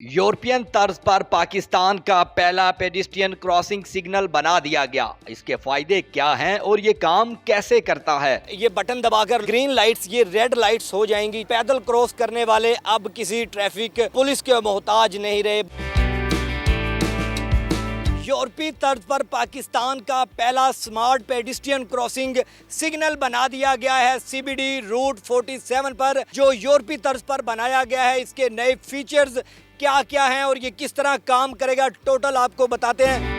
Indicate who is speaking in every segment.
Speaker 1: European तर्ज पर पाकिस्तान का पहला पेडिस्ट्रियन क्रॉसिंग सिग्नल बना दिया गया। इसके फायदे क्या हैं और ये काम कैसे करता है?
Speaker 2: ये बटन दबाकर ग्रीन लाइट्स ये रेड लाइट्स हो जाएंगी। पैदल क्रॉस करने वाले अब किसी ट्रैफिक पुलिस के मोहताज नहीं रहे। यूरोपीय तर्ज पर पाकिस्तान का पहला स्मार्ट पेडिस्ट्रियन क्रॉसिंग सिग्नल बना दिया गया है सीबीडी रूट 47 पर, जो यूरोपीय तर्ज पर बनाया गया है। इसके नए फीचर्स क्या क्या हैं और ये किस तरह काम करेगा, टोटल आपको बताते हैं।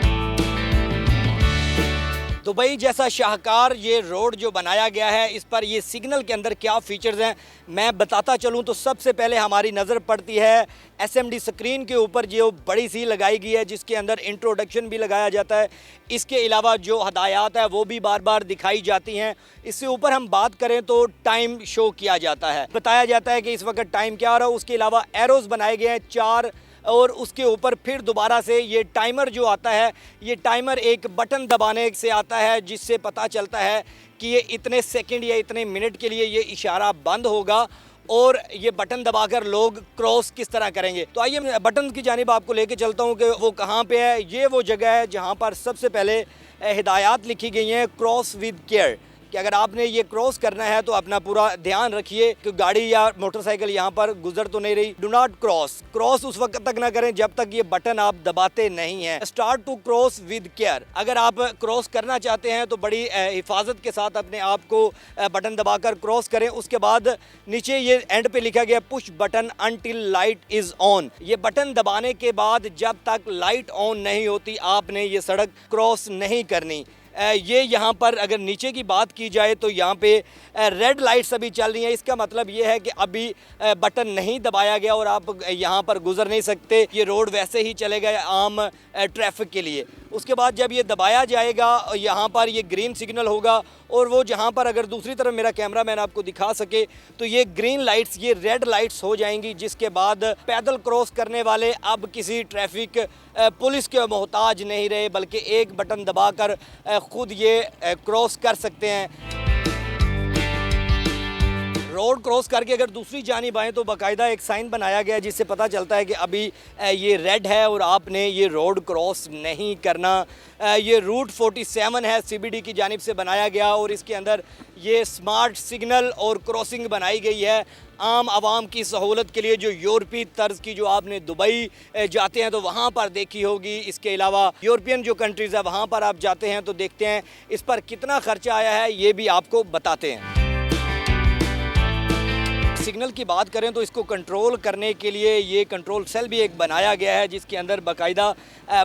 Speaker 2: दुबई जैसा शाहकार ये रोड जो बनाया गया है, इस पर ये सिग्नल के अंदर क्या फीचर्स हैं मैं बताता चलूं तो सबसे पहले हमारी नज़र पड़ती है एसएमडी स्क्रीन के ऊपर जो बड़ी सी लगाई गई है, जिसके अंदर इंट्रोडक्शन भी लगाया जाता है। इसके अलावा जो हदायत है वो भी बार बार दिखाई जाती हैं। इससे ऊपर हम बात करें तो टाइम शो किया जाता है, बताया जाता है कि इस वक्त टाइम क्या हो रहा है। उसके अलावा एरोज बनाए गए हैं 4 और उसके ऊपर फिर दोबारा से ये टाइमर जो आता है, ये टाइमर एक बटन दबाने से आता है, जिससे पता चलता है कि ये इतने सेकंड या इतने मिनट के लिए ये इशारा बंद होगा और ये बटन दबाकर लोग क्रॉस किस तरह करेंगे। तो आइए मैं बटन की जानिब आपको लेके चलता हूँ कि वो कहाँ पे है। ये वो जगह है जहाँ पर सबसे पहले हिदायत लिखी गई हैं क्रॉस विद केयर, कि अगर आपने ये क्रॉस करना है तो अपना पूरा ध्यान रखिए कि गाड़ी या मोटरसाइकिल यहाँ पर गुजर तो नहीं रही। डू नॉट क्रॉस उस वक्त तक ना करें जब तक ये बटन आप दबाते नहीं हैं। Start to cross with care, अगर आप क्रॉस करना चाहते हैं तो बड़ी हिफाजत के साथ अपने आप को बटन दबाकर क्रॉस करें। उसके बाद नीचे ये एंड पे लिखा गया push button until light is on. ये बटन दबाने के बाद जब तक लाइट ऑन नहीं होती आपने ये सड़क क्रॉस नहीं करनी। ये यहाँ पर अगर नीचे की बात की जाए तो यहाँ पे रेड लाइट्स अभी चल रही हैं। इसका मतलब ये है कि अभी बटन नहीं दबाया गया और आप यहाँ पर गुजर नहीं सकते। ये रोड वैसे ही चलेगा आम ट्रैफिक के लिए। उसके बाद जब ये दबाया जाएगा यहाँ पर ये ग्रीन सिग्नल होगा और वो जहाँ पर अगर दूसरी तरफ मेरा कैमरा मैन आपको दिखा सके तो ये ग्रीन लाइट्स ये रेड लाइट्स हो जाएंगी, जिसके बाद पैदल क्रॉस करने वाले अब किसी ट्रैफिक पुलिस के मोहताज नहीं रहे, बल्कि एक बटन दबाकर खुद ये क्रॉस कर सकते हैं। रोड क्रॉस करके अगर दूसरी जानिब आएँ तो बाकायदा एक साइन बनाया गया है, जिससे पता चलता है कि अभी ये रेड है और आपने ये रोड क्रॉस नहीं करना। ये रूट 47 है, सीबीडी की जानिब से बनाया गया और इसके अंदर ये स्मार्ट सिग्नल और क्रॉसिंग बनाई गई है आम आवाम की सहूलत के लिए, जो यूरोपीय तर्ज की जो आपने दुबई जाते हैं तो वहाँ पर देखी होगी। इसके अलावा यूरोपियन जो कंट्रीज़ है वहाँ पर आप जाते हैं तो देखते हैं इस पर कितना खर्चा आया है, ये भी आपको बताते हैं। सिग्नल की बात करें तो इसको कंट्रोल करने के लिए ये कंट्रोल सेल भी एक बनाया गया है, जिसके अंदर बाकायदा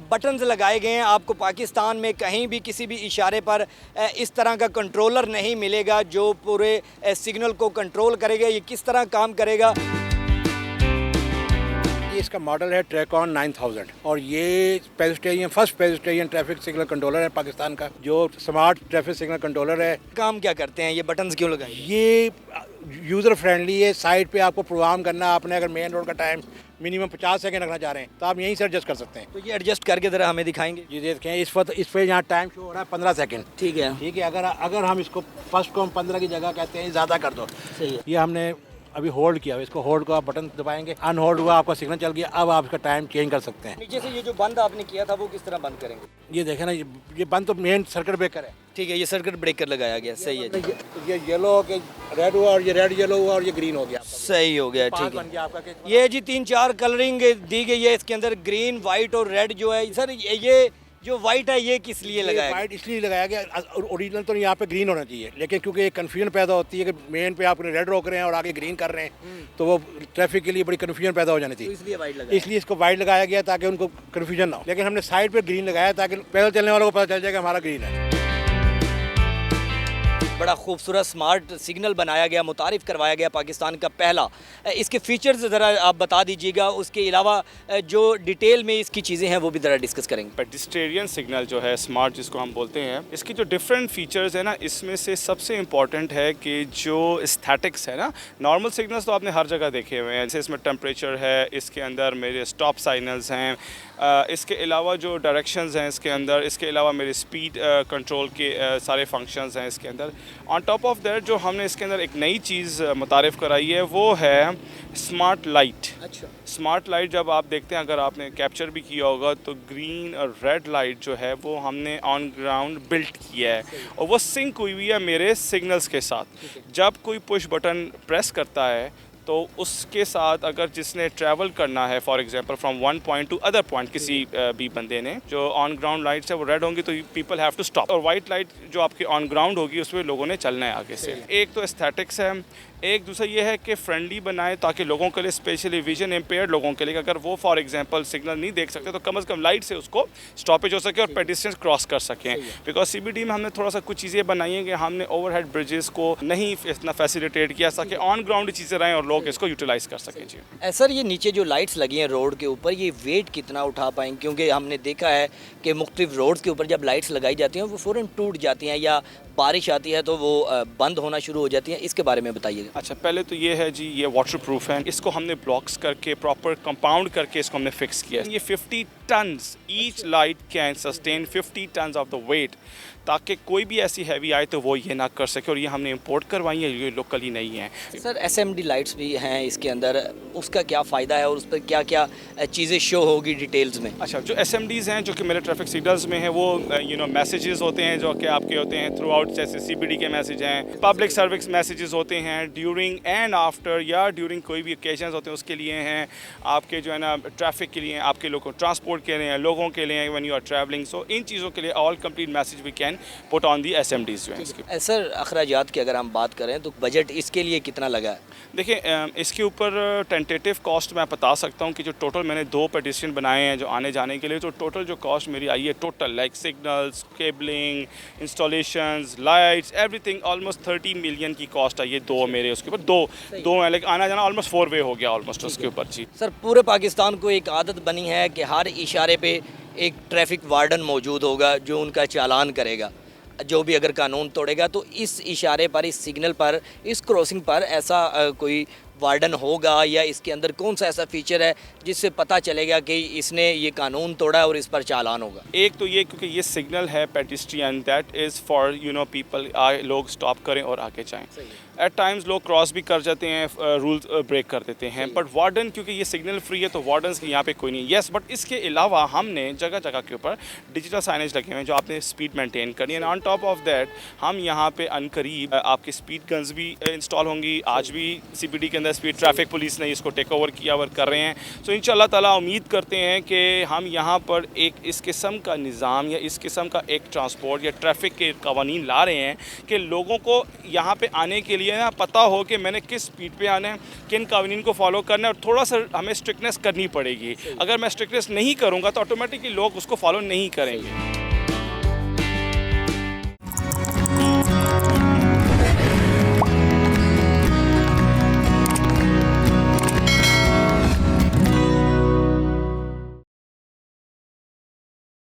Speaker 2: बटन्स लगाए गए हैं। आपको पाकिस्तान में कहीं भी किसी भी इशारे पर इस तरह का कंट्रोलर नहीं मिलेगा जो पूरे सिग्नल को कंट्रोल करेगा। ये किस तरह काम करेगा?
Speaker 3: इसका मॉडल है ट्रैकॉन 9000 और ये first pedestrian traffic signal controller है पाकिस्तान का, जो स्मार्ट ट्रैफिक सिग्नल कंट्रोलर है।
Speaker 2: काम क्या करते हैं ये बटन्स क्यों लगाए?
Speaker 3: ये यूज़र फ्रेंडली है। साइड पे आपको प्रोग्राम करना, आपने अगर मेन रोड का टाइम मिनिमम 50 सेकंड रखना चाह रहे हैं तो आप यहीं से एडजस्ट कर सकते हैं।
Speaker 2: तो ये एडजस्ट करके ज़रा हमें दिखाएंगे।
Speaker 3: ये देखें इस वक्त इस पे यहाँ टाइम शो हो रहा है 15 सेकंड।
Speaker 2: ठीक है।
Speaker 3: अगर हम इसको फर्स्ट को हम 15 की जगह कहते हैं ज़्यादा कर दो।
Speaker 2: सही है।
Speaker 3: ये हमने अभी होल्ड किया, इसको होल्ड को आप बटन दबाएंगे, अनहोल्ड हुआ आपका सिग्नल चल गया। अब आप इसका टाइम चेंज कर सकते हैं।
Speaker 2: नीचे से ये जो बंद आपने किया था वो किस तरह बंद करेंगे?
Speaker 3: ये देखें ना, ये बंद तो मेन सर्किट ब्रेकर है।
Speaker 2: ठीक है, ये सर्किट ब्रेकर लगाया गया। सही है जी।
Speaker 3: ये येलो के रेड हुआ और ये रेड येलो हुआ और ये ग्रीन हो गया।
Speaker 2: सही हो गया। ठीक
Speaker 3: बन गया आपका।
Speaker 2: ये जी 3-4 कलरिंग दी गई है इसके अंदर, ग्रीन, वाइट और रेड जो है। सर ये जो वाइट है ये किस लिए लगाया गया?
Speaker 3: वाइट इसलिए लगाया गया, ओरिजिनल तो यहाँ पे ग्रीन होना चाहिए, लेकिन क्योंकि एक कन्फ्यूजन पैदा होती है कि मेन पे आप रेड रोक रहे हैं और आगे ग्रीन कर रहे हैं, तो वो ट्रैफिक के लिए बड़ी कन्फ्यूजन पैदा हो जानी थी।
Speaker 2: तो इसलिए वाइट लगाया।
Speaker 3: इसलिए इसको वाइट लगाया गया ताकि उनको कन्फ्यूजन ना हो। लेकिन हमने साइड पे ग्रीन लगाया ताकि पैदल चलने वालों को पता चल जाएगा हमारा ग्रीन है।
Speaker 2: बड़ा खूबसूरत स्मार्ट सिग्नल बनाया गया, मुतारिफ करवाया गया पाकिस्तान का पहला। इसके फीचर्स ज़रा आप बता दीजिएगा, उसके अलावा जो डिटेल में इसकी चीज़ें हैं वो भी ज़रा डिस्कस करेंगे।
Speaker 4: पेडिस्ट्रियन सिग्नल जो है स्मार्ट जिसको हम बोलते हैं, इसकी जो डिफरेंट फीचर्स है ना, इसमें से सबसे इम्पॉर्टेंट है कि जो एस्थेटिक्स है ना, नॉर्मल सिग्नल्स तो आपने हर जगह देखे हुए हैं, जैसे इसमें टेम्परेचर है, इसके अंदर मेरे स्टॉप सिग्नल्स हैं, इसके अलावा जो डायरेक्शंस हैं इसके अंदर, इसके अलावा मेरे स्पीड कंट्रोल के सारे फंक्शंस हैं इसके अंदर। ऑन टॉप ऑफ दैट जो हमने इसके अंदर एक नई चीज़ मुतारिफ़ कराई है वो है स्मार्ट लाइट।
Speaker 2: अच्छा।
Speaker 4: स्मार्ट लाइट जब आप देखते हैं, अगर आपने कैप्चर भी किया होगा, तो ग्रीन और रेड लाइट जो है वो हमने ऑन ग्राउंड बिल्ट किया है और वो सिंक हुई हुई है मेरे सिग्नल्स के साथ। जब कोई पुश बटन प्रेस करता है तो उसके साथ अगर जिसने ट्रैवल करना है, for example from one point two other point, किसी भी बंदे ने, जो ऑन ग्राउंड लाइट्स है वो रेड होंगी तो पीपल हैव टू स्टॉप, और वाइट लाइट जो आपकी ऑन ग्राउंड होगी उसमें लोगों ने चलना है आगे से। एक तो एस्थेटिक्स है, एक दूसरा ये है कि फ्रेंडली बनाए ताकि लोगों के लिए, स्पेशली विजन इम्पेयर्ड लोगों के लिए, अगर वो फॉर एग्जांपल सिग्नल नहीं देख सकते तो कम से कम लाइट से उसको स्टॉपेज हो सके और पेडिस्ट्रियंस क्रॉस कर सकें। बिकॉज सीबीडी में हमने थोड़ा सा कुछ चीज़ें बनाई हैं कि हमने ओवरहेड ब्रिजेस को नहीं इतना फैसिलिटेट किया ताकि ऑन ग्राउंड चीज़ें रहें और लोग इसको यूटिलाइज कर सकें। जी
Speaker 2: सर, ये नीचे जो लाइट्स लगी हैं रोड के ऊपर, ये वेट कितना उठा पाएंगे? क्योंकि हमने देखा है कि मुख्तलिफ रोड्स के ऊपर जब लाइट्स लगाई जाती हैं वो फ़ौरन टूट जाती हैं या बारिश आती है तो वो बंद होना शुरू हो जाती हैं। इसके बारे में बताइएगा।
Speaker 4: अच्छा, पहले तो ये है जी, ये वाटर प्रूफ है। इसको हमने ब्लॉक्स करके प्रॉपर कंपाउंड करके इसको हमने फिक्स किया है। ये 50 tons, each light can sustain 50 tons of the weight, ताकि कोई भी ऐसी हैवी आए तो वो ये ना कर सके। और ये हमने इंपोर्ट करवाई है, ये लोकली नहीं है।
Speaker 2: सर, एसएमडी लाइट्स भी हैं इसके अंदर, उसका क्या फ़ायदा है और उस पर क्या क्या चीज़ें शो होगी डिटेल्स में?
Speaker 4: अच्छा, जो एसएमडीज़ हैं जो कि मेरे ट्रैफिक सिग्नल्स में है वो मैसेजेस होते हैं जो कि आपके होते हैं थ्रू आउट, जैसे सीबीडी के मैसेज हैं, पब्लिक सर्विस मैसेजेस होते हैं ड्यूरिंग एंड आफ्टर, या ड्यूरिंग कोई भी ओकेजन्स होते हैं उसके लिए हैं, आपके जो है ना ट्रैफिक के लिए, आपके लोगों को ट्रांसपोर्ट के लिए, लोगों के लिए when you are travelling. So इन चीज़ों के लिए all complete message we can put on the SMDs जो हैं इसके।
Speaker 2: सर, अखराजात की अगर हम बात करें तो बजट इसके लिए कितना लगा है?
Speaker 4: देखिए, इसके ऊपर टेंटेटिव कॉस्ट मैं बता सकता हूँ कि जो टोटल मैंने 2 पेडिस्ट्रियन बनाए हैं जो आने जाने के लिए, तो टोटल जो कॉस्ट मेरी आई है total, like signals, cabling, installations, lights, everything, almost 30 million की कॉस्ट आई है दो मेरे उसके ऊपर। दो है, लाइक आना जाना ऑलमोस्ट 4 वे हो गया ऑलमोस्ट उसके ऊपर। जी
Speaker 2: सर, पूरे पाकिस्तान को एक आदत बनी है कि हर इशारे पे एक ट्रैफिक वार्डन मौजूद होगा जो उनका चालान करेगा, जो भी अगर कानून तोड़ेगा। तो इस इशारे पर, इस सिग्नल पर, इस क्रॉसिंग पर ऐसा कोई वार्डन होगा, या इसके अंदर कौन सा ऐसा फीचर है जिससे पता चलेगा कि इसने ये कानून तोड़ा और इस पर चालान होगा?
Speaker 4: एक तो ये, क्योंकि ये सिग्नल है pedestrian, that is for people, लोग स्टॉप करें और आगे जाएं। एट टाइम्स लोग क्रॉस भी कर जाते हैं, रूल्स ब्रेक कर देते हैं, बट वार्डन, क्योंकि ये सिग्नल फ्री है तो वार्डन्स की यहाँ पे कोई नहीं। येस, बट इसके अलावा हमने जगह जगह के ऊपर डिजिटल साइनेज लगे हुए हैं जो आपने स्पीड मेंटेन करनी है। ऑन टॉप ऑफ दैट हम यहाँ पे अनकरीब आपकी स्पीड गन्स भी इंस्टॉल होंगी। आज भी सीबीडी के अंदर स्पीड ट्रैफिक पुलिस ने इसको टेक ओवर किया, वर्क कर रहे हैं। सो इंशाल्लाह ताला उम्मीद करते हैं कि हम यहाँ पर एक इस किस्म का निज़ाम या इस किस्म का एक ट्रांसपोर्ट या ट्रैफिक के कवानीन ला रहे हैं कि लोगों को यहाँ पे आने के लिए ना पता हो कि मैंने किस स्पीड पे आना है, किन कानून को फॉलो करना है, और थोड़ा सा हमें स्ट्रिक्टनेस करनी पड़ेगी। अगर मैं स्ट्रिक्टनेस नहीं करूँगा तो ऑटोमेटिकली लोग उसको फॉलो नहीं करेंगे।